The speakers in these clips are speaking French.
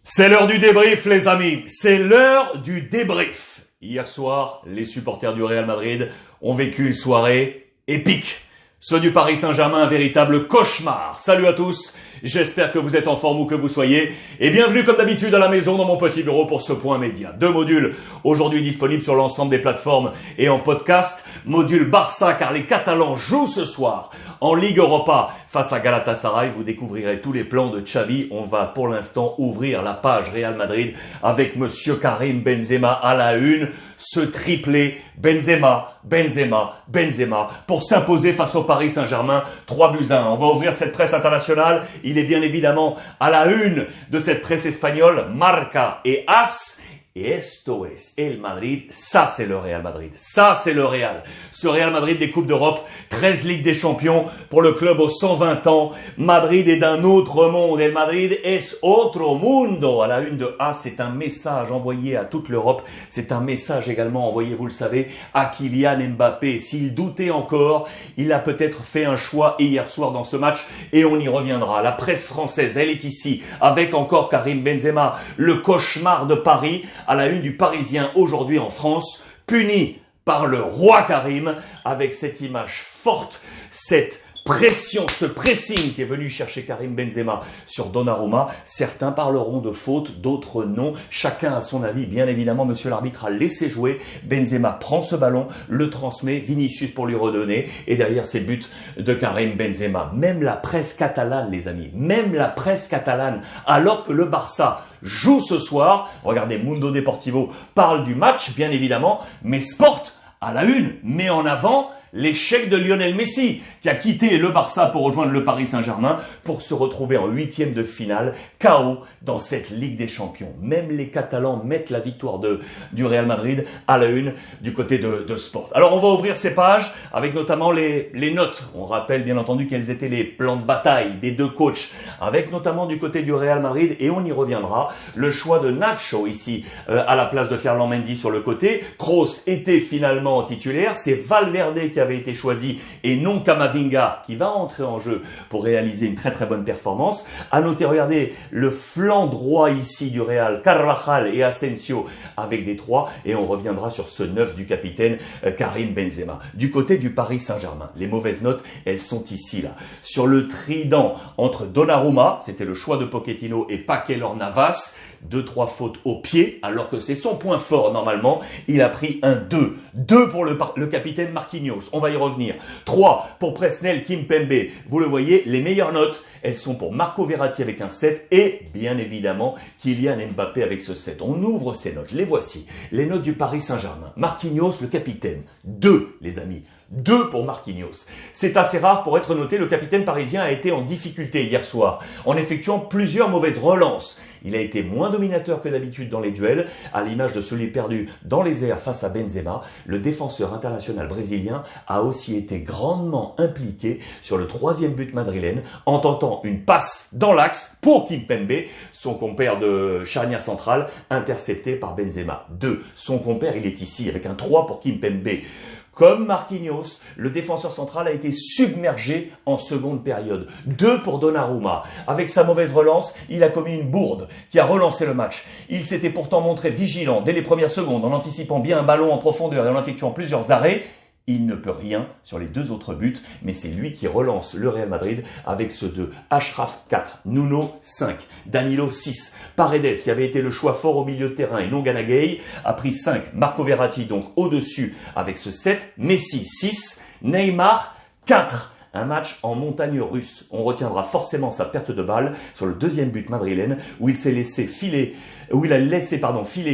C'est l'heure du débrief, les amis. C'est l'heure du débrief. Hier soir, les supporters du Real Madrid ont vécu une soirée épique. Ceux du Paris Saint-Germain, un véritable cauchemar. Salut à tous, j'espère que vous êtes en forme où que vous soyez. Et bienvenue comme d'habitude à la maison dans mon petit bureau pour ce point média. 2 modules aujourd'hui disponibles sur l'ensemble des plateformes et en podcast. Module Barça car les Catalans jouent ce soir en Ligue Europa face à Galatasaray. Vous découvrirez tous les plans de Xavi. On va pour l'instant ouvrir la page Real Madrid avec monsieur Karim Benzema à la une. Ce triplé Benzema pour s'imposer face au Paris Saint-Germain 3-1. On va ouvrir cette presse internationale. Il est bien évidemment à la une de cette presse espagnole, Marca et AS. Et esto es el Madrid, ça c'est le Real Madrid, ça c'est le Real. Ce Real Madrid des Coupes d'Europe, 13 Ligues des Champions pour le club aux 120 ans. Madrid est d'un autre monde, el Madrid es otro mundo. À la une de A, c'est un message envoyé à toute l'Europe, c'est un message également envoyé, vous le savez, à Kylian Mbappé. S'il doutait encore, il a peut-être fait un choix hier soir dans ce match et on y reviendra. La presse française, elle est ici, avec encore Karim Benzema, le cauchemar de Paris. À la une du Parisien aujourd'hui en France, puni par le roi Karim, avec cette image forte, cette pression, ce pressing qui est venu chercher Karim Benzema sur Donnarumma. Certains parleront de faute, d'autres non. Chacun a son avis. Bien évidemment, monsieur l'arbitre a laissé jouer. Benzema prend ce ballon, le transmet, Vinicius pour lui redonner. Et derrière ces buts de Karim Benzema. Même la presse catalane, les amis, même la presse catalane, alors que le Barça joue ce soir, regardez, Mundo Deportivo parle du match, bien évidemment, mais Sport, à la une, met en avant l'échec de Lionel Messi, qui a quitté le Barça pour rejoindre le Paris Saint-Germain pour se retrouver en 8e de finale, KO dans cette Ligue des Champions. Même les Catalans mettent la victoire du Real Madrid à la une du côté de Sport. Alors on va ouvrir ces pages avec notamment les notes. On rappelle bien entendu quels étaient les plans de bataille des deux coachs, avec notamment du côté du Real Madrid, et on y reviendra, le choix de Nacho ici à la place de Ferland Mendy sur le côté. Kroos était finalement titulaire, c'est Valverde qui avait été choisi et non Camavinga qui va entrer en jeu pour réaliser une très très bonne performance. À noter, regardez, le flanc droit ici du Real, Carvajal et Asensio avec des 3, et on reviendra sur ce 9 du capitaine Karim Benzema. Du côté du Paris Saint-Germain, les mauvaises notes, elles sont ici là. Sur le trident entre Donnarumma, c'était le choix de Pochettino, et Keylor Navas, 2-3 fautes au pied, alors que c'est son point fort normalement. Il a pris un 2. 2 pour le capitaine Marquinhos, on va y revenir. 3 pour Presnel Kimpembe. Vous le voyez, les meilleures notes, elles sont pour Marco Verratti avec un 7 et bien évidemment Kylian Mbappé avec ce 7. On ouvre ces notes, les voici. Les notes du Paris Saint-Germain. Marquinhos, le capitaine, 2 les amis. 2 pour Marquinhos. C'est assez rare pour être noté. Le capitaine parisien a été en difficulté hier soir en effectuant plusieurs mauvaises relances. Il a été moins dominateur que d'habitude dans les duels, à l'image de celui perdu dans les airs face à Benzema. Le défenseur international brésilien a aussi été grandement impliqué sur le 3e but madrilène en tentant une passe dans l'axe pour Kimpembe, son compère de charnière centrale, intercepté par Benzema. 2. Son compère, il est ici avec un 3 pour Kimpembe. Comme Marquinhos, le défenseur central a été submergé en seconde période. 2 pour Donnarumma. Avec sa mauvaise relance, il a commis une bourde qui a relancé le match. Il s'était pourtant montré vigilant dès les premières secondes en anticipant bien un ballon en profondeur et en effectuant plusieurs arrêts. Il ne peut rien sur les 2 autres buts, mais c'est lui qui relance le Real Madrid avec ce 2. Achraf 4, Nuno 5, Danilo 6. Paredes, qui avait été le choix fort au milieu de terrain et non Ganagay, a pris 5. Marco Verratti donc au-dessus avec ce 7. Messi 6, Neymar 4. Un match en montagne russe. On retiendra forcément sa perte de balle sur le 2e but madrilène où il a laissé filer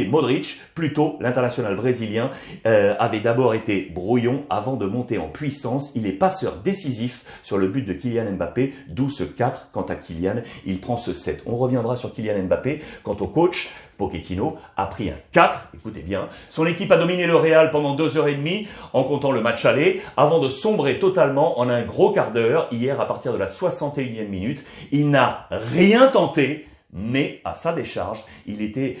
Modric. Plutôt, l'international brésilien avait d'abord été brouillon avant de monter en puissance. Il est passeur décisif sur le but de Kylian Mbappé, d'où ce 4. Quant à Kylian, il prend ce 7. On reviendra sur Kylian Mbappé. Quant au coach, Pochettino a pris un 4, écoutez bien. Son équipe a dominé le Real pendant 2h30 en comptant le match aller avant de sombrer totalement en un gros quart d'heure hier à partir de la 61e minute. Il n'a rien tenté mais à sa décharge, il était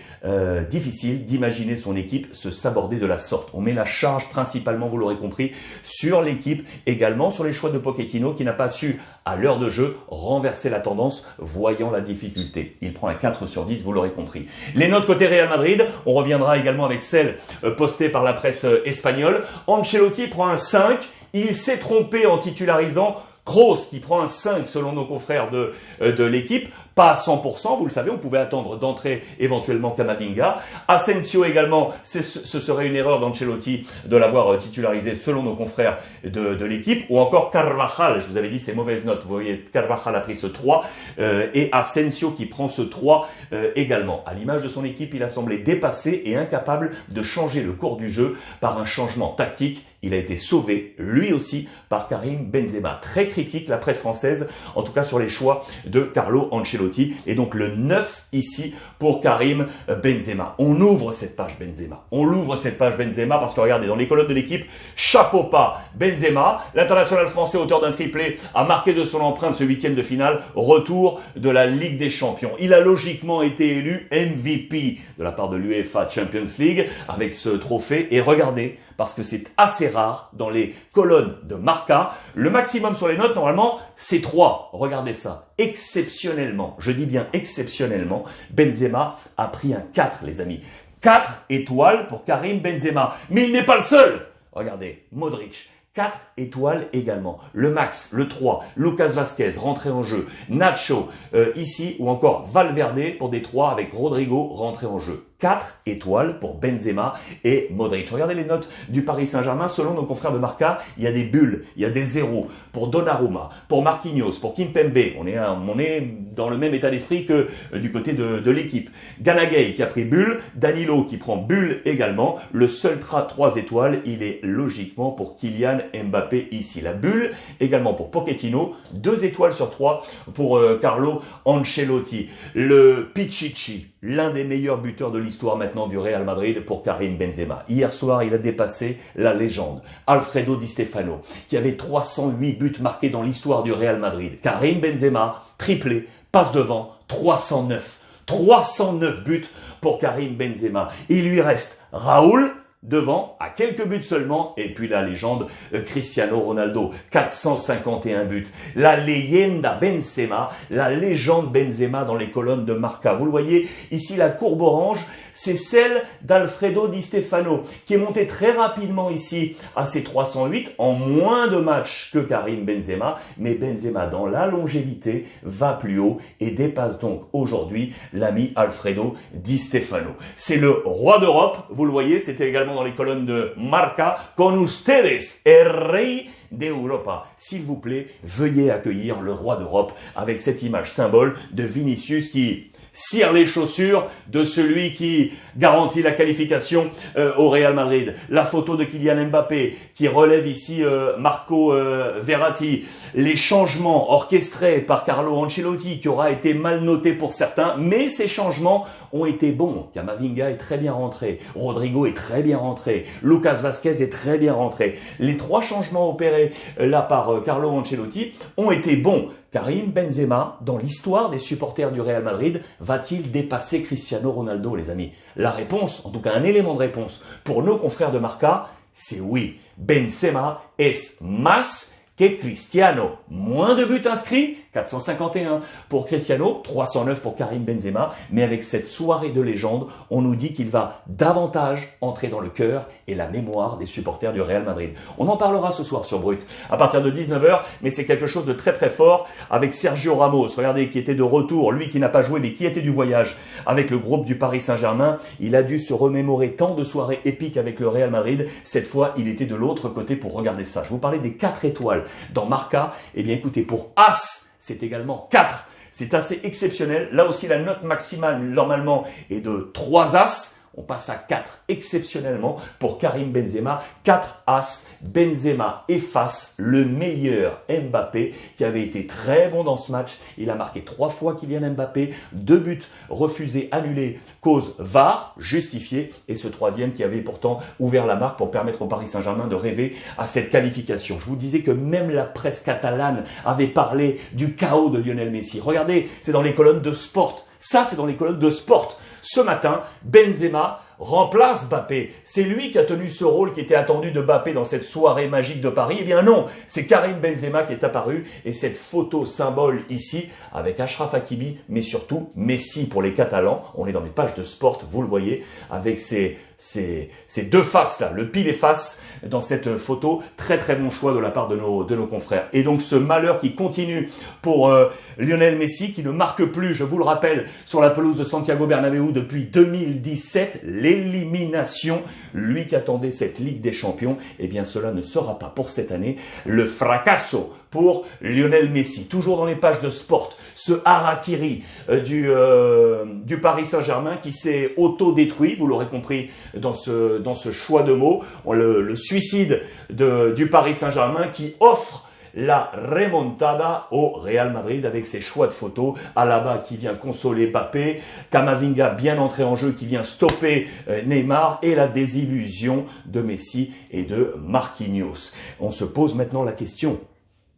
difficile d'imaginer son équipe se saborder de la sorte. On met la charge principalement, vous l'aurez compris, sur l'équipe, également sur les choix de Pochettino qui n'a pas su, à l'heure de jeu, renverser la tendance, voyant la difficulté. Il prend un 4 sur 10, vous l'aurez compris. Les notes côté Real Madrid, on reviendra également avec celles postées par la presse espagnole. Ancelotti prend un 5, il s'est trompé en titularisant Kroos qui prend un 5 selon nos confrères de l'équipe, pas à 100%, vous le savez, on pouvait attendre d'entrer éventuellement Camavinga. Asensio également, ce serait une erreur d'Ancelotti de l'avoir titularisé selon nos confrères de l'équipe, ou encore Carvajal, je vous avais dit ces mauvaises notes, vous voyez, Carvajal a pris ce 3, et Asensio qui prend ce 3 également. À l'image de son équipe, il a semblé dépassé et incapable de changer le cours du jeu par un changement tactique. Il a été sauvé, lui aussi, par Karim Benzema. Très critique, la presse française, en tout cas sur les choix de Carlo Ancelotti. Et donc le 9 ici pour Karim Benzema. On ouvre cette page Benzema. On l'ouvre cette page Benzema parce que regardez, dans les colonnes de l'équipe, chapeau pas Benzema. L'international français, auteur d'un triplé, a marqué de son empreinte ce 8e de finale. Retour de la Ligue des Champions. Il a logiquement été élu MVP de la part de l'UEFA Champions League avec ce trophée. Et regardez, parce que c'est assez rare dans les colonnes de Marca. Le maximum sur les notes, normalement, c'est 3. Regardez ça. Exceptionnellement, je dis bien exceptionnellement, Benzema a pris un 4, les amis. 4 étoiles pour Karim Benzema. Mais il n'est pas le seul. Regardez, Modric. 4 étoiles également. Le Max, le 3, Lucas Vazquez, rentré en jeu. Nacho, ici, ou encore Valverde pour des 3 avec Rodrigo, rentré en jeu. 4 étoiles pour Benzema et Modric. Regardez les notes du Paris Saint-Germain. Selon nos confrères de Marca, il y a des bulles, il y a des zéros pour Donnarumma, pour Marquinhos, pour Kimpembe. On est dans le même état d'esprit que du côté de l'équipe. Gana Gueye qui a pris bulle, Danilo qui prend bulle également. Le seul 3 étoiles, il est logiquement pour Kylian Mbappé ici. La bulle également pour Pochettino. 2 étoiles sur 3 pour Carlo Ancelotti. Le Pichichi, l'un des meilleurs buteurs de l'histoire maintenant du Real Madrid pour Karim Benzema. Hier soir, il a dépassé la légende Alfredo Di Stefano, qui avait 308 buts marqués dans l'histoire du Real Madrid. Karim Benzema, triplé, passe devant, 309. 309 buts pour Karim Benzema. Il lui reste Raoul devant, à quelques buts seulement, et puis la légende Cristiano Ronaldo, 451 buts. La leyenda Benzema, la légende Benzema dans les colonnes de Marca. Vous le voyez, ici la courbe orange, c'est celle d'Alfredo Di Stefano, qui est monté très rapidement ici à ses 308, en moins de matchs que Karim Benzema, mais Benzema dans la longévité va plus haut et dépasse donc aujourd'hui l'ami Alfredo Di Stefano. C'est le roi d'Europe, vous le voyez, c'était également dans les colonnes de Marca, con ustedes, el rey d'Europa. S'il vous plaît, veuillez accueillir le roi d'Europe avec cette image symbole de Vinicius qui cire les chaussures de celui qui garantit la qualification au Real Madrid. La photo de Kylian Mbappé qui relève ici Marco Verratti. Les changements orchestrés par Carlo Ancelotti qui aura été mal noté pour certains, mais ces changements ont été bons. Camavinga est très bien rentré, Rodrigo est très bien rentré, Lucas Vazquez est très bien rentré. Les 3 changements opérés là par Carlo Ancelotti ont été bons. Karim Benzema, dans l'histoire des supporters du Real Madrid, va-t-il dépasser Cristiano Ronaldo, les amis? La réponse, en tout cas un élément de réponse pour nos confrères de Marca, c'est oui. Benzema es más que Cristiano. Moins de buts inscrits, 451 pour Cristiano, 309 pour Karim Benzema. Mais avec cette soirée de légende, on nous dit qu'il va davantage entrer dans le cœur et la mémoire des supporters du Real Madrid. On en parlera ce soir sur Brut à partir de 19h, mais c'est quelque chose de très très fort avec Sergio Ramos. Regardez, qui était de retour, lui qui n'a pas joué mais qui était du voyage avec le groupe du Paris Saint-Germain. Il a dû se remémorer tant de soirées épiques avec le Real Madrid. Cette fois, il était de l'autre côté pour regarder ça. Je vous parlais des 4 étoiles dans Marca. Eh bien écoutez, pour As, c'est également 4. C'est assez exceptionnel. Là aussi, la note maximale, normalement, est de 3 As. On passe à 4 exceptionnellement pour Karim Benzema. 4 As. Benzema efface le meilleur Mbappé qui avait été très bon dans ce match. Il a marqué 3 fois Kylian Mbappé. 2 buts refusés, annulés, cause VAR, justifié. Et ce 3e qui avait pourtant ouvert la marque pour permettre au Paris Saint-Germain de rêver à cette qualification. Je vous disais que même la presse catalane avait parlé du chaos de Lionel Messi. Regardez, c'est dans les colonnes de Sport. Ça, c'est dans les colonnes de Sport. Ce matin, Benzema remplace Mbappé. C'est lui qui a tenu ce rôle qui était attendu de Mbappé dans cette soirée magique de Paris. Eh bien non, c'est Karim Benzema qui est apparu et cette photo symbole ici avec Achraf Hakimi, mais surtout Messi pour les Catalans. On est dans les pages de Sport, vous le voyez, avec ces deux faces là, le pile et face dans cette photo. Très très bon choix de la part de nos confrères. Et donc ce malheur qui continue pour Lionel Messi, qui ne marque plus, je vous le rappelle, sur la pelouse de Santiago Bernabéu depuis 2017, l'élimination. Lui qui attendait cette Ligue des Champions, eh bien cela ne sera pas pour cette année. Le fracasso pour Lionel Messi. Toujours dans les pages de Sport, ce harakiri du Paris Saint-Germain qui s'est auto-détruit, vous l'aurez compris dans ce choix de mots, le suicide du Paris Saint-Germain qui offre la remontada au Real Madrid avec ses choix de photos. Alaba qui vient consoler Mbappé, Camavinga bien entré en jeu qui vient stopper Neymar et la désillusion de Messi et de Marquinhos. On se pose maintenant la question,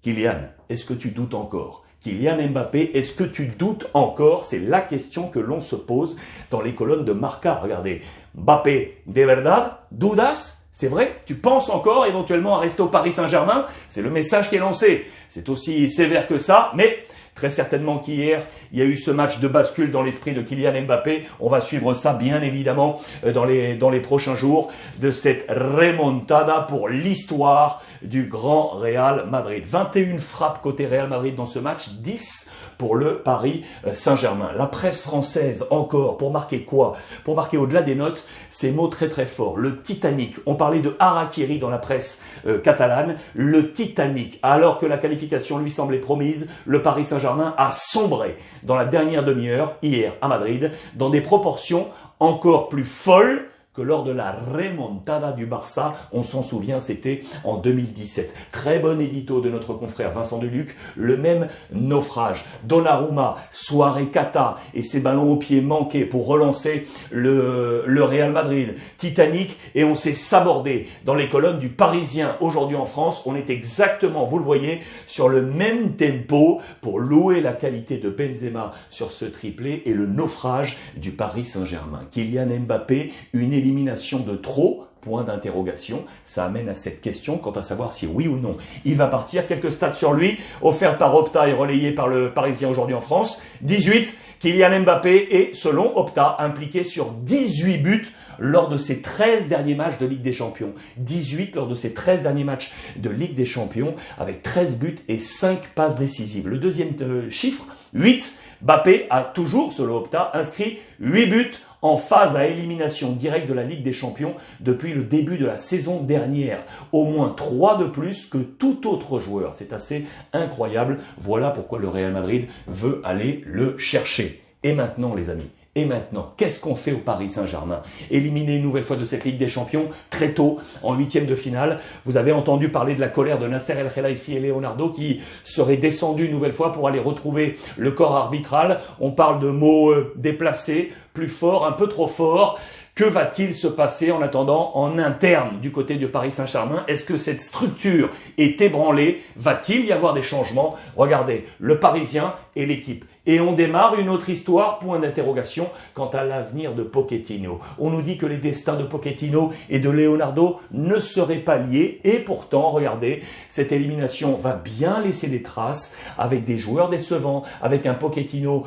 Kylian, est-ce que tu doutes encore ? Kylian Mbappé, est-ce que tu doutes encore? C'est la question que l'on se pose dans les colonnes de Marca. Regardez, Mbappé, de verdad, dudas? C'est vrai? Tu penses encore éventuellement à rester au Paris Saint-Germain? C'est le message qui est lancé. C'est aussi sévère que ça, mais très certainement qu'hier, il y a eu ce match de bascule dans l'esprit de Kylian Mbappé. On va suivre ça bien évidemment dans les prochains jours de cette remontada pour l'histoire du grand Real Madrid. 21 frappes côté Real Madrid dans ce match, 10 pour le Paris Saint-Germain. La presse française encore, pour marquer quoi? Pour marquer au-delà des notes, ces mots très très forts. Le Titanic, on parlait de harakiri dans la presse catalane. Le Titanic, alors que la qualification lui semblait promise, le Paris Saint-Germain a sombré dans la dernière demi-heure, hier à Madrid, dans des proportions encore plus folles que lors de la remontada du Barça. On s'en souvient, c'était en 2017. Très bon édito de notre confrère Vincent Deluc, le même naufrage. Donnarumma, soirée cata et ses ballons au pied manqués pour relancer le Real Madrid. Titanic, et on s'est sabordé dans les colonnes du Parisien. Aujourd'hui en France, on est exactement, vous le voyez, sur le même tempo pour louer la qualité de Benzema sur ce triplé et le naufrage du Paris Saint-Germain. Kylian Mbappé, une élimination de trop, point d'interrogation. Ça amène à cette question quant à savoir si oui ou non il va partir. Quelques stats sur lui, offerts par Opta et relayés par le Parisien aujourd'hui en France. 18, Kylian Mbappé est, selon Opta, impliqué sur 18 buts lors de ses 13 derniers matchs de Ligue des Champions. 18 lors de ses 13 derniers matchs de Ligue des Champions, avec 13 buts et 5 passes décisives. Le deuxième chiffre, 8, Mbappé a toujours, selon Opta, inscrit 8 buts en phase à élimination directe de la Ligue des Champions depuis le début de la saison dernière. Au moins 3 de plus que tout autre joueur. C'est assez incroyable. Voilà pourquoi le Real Madrid veut aller le chercher. Et maintenant, les amis, et maintenant, qu'est-ce qu'on fait au Paris Saint-Germain? Éliminé une nouvelle fois de cette Ligue des Champions, très tôt, en huitième de finale. Vous avez entendu parler de la colère de Nasser El Khelaifi et Leonardo qui seraient descendus une nouvelle fois pour aller retrouver le corps arbitral. On parle de mots déplacés, plus forts, un peu trop forts. Que va-t-il se passer en attendant en interne du côté du Paris Saint-Germain? Est-ce que cette structure est ébranlée? Va-t-il y avoir des changements? Regardez, le Parisien et l'équipe. Et on démarre une autre histoire, point d'interrogation, quant à l'avenir de Pochettino. On nous dit que les destins de Pochettino et de Leonardo ne seraient pas liés. Et pourtant, regardez, cette élimination va bien laisser des traces avec des joueurs décevants, avec un Pochettino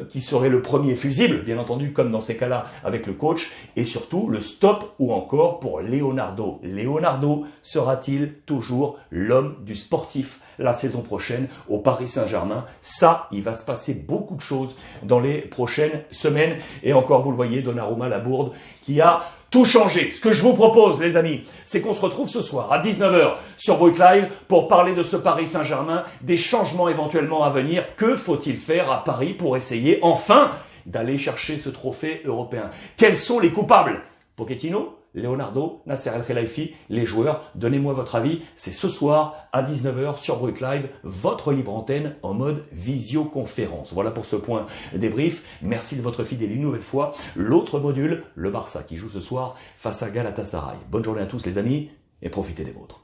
qui serait le premier fusible, bien entendu, comme dans ces cas-là avec le coach. Et surtout, le stop ou encore pour Leonardo. Leonardo sera-t-il toujours l'homme du sportif la saison prochaine au Paris Saint-Germain? Ça, il va se passer beaucoup de choses dans les prochaines semaines. Et encore, vous le voyez, Donnarumma, la bourde, qui a tout changé. Ce que je vous propose, les amis, c'est qu'on se retrouve ce soir à 19h sur Brut Live pour parler de ce Paris Saint-Germain, des changements éventuellement à venir. Que faut-il faire à Paris pour essayer enfin d'aller chercher ce trophée européen? Quels sont les coupables? Pochettino, Leonardo, Nasser El Khelaifi, les joueurs, donnez-moi votre avis. C'est ce soir à 19h sur Brut Live, votre libre antenne en mode visioconférence. Voilà pour ce point débrief. Merci de votre fidélité une nouvelle fois. L'autre module, le Barça qui joue ce soir face à Galatasaray. Bonne journée à tous les amis et profitez des vôtres.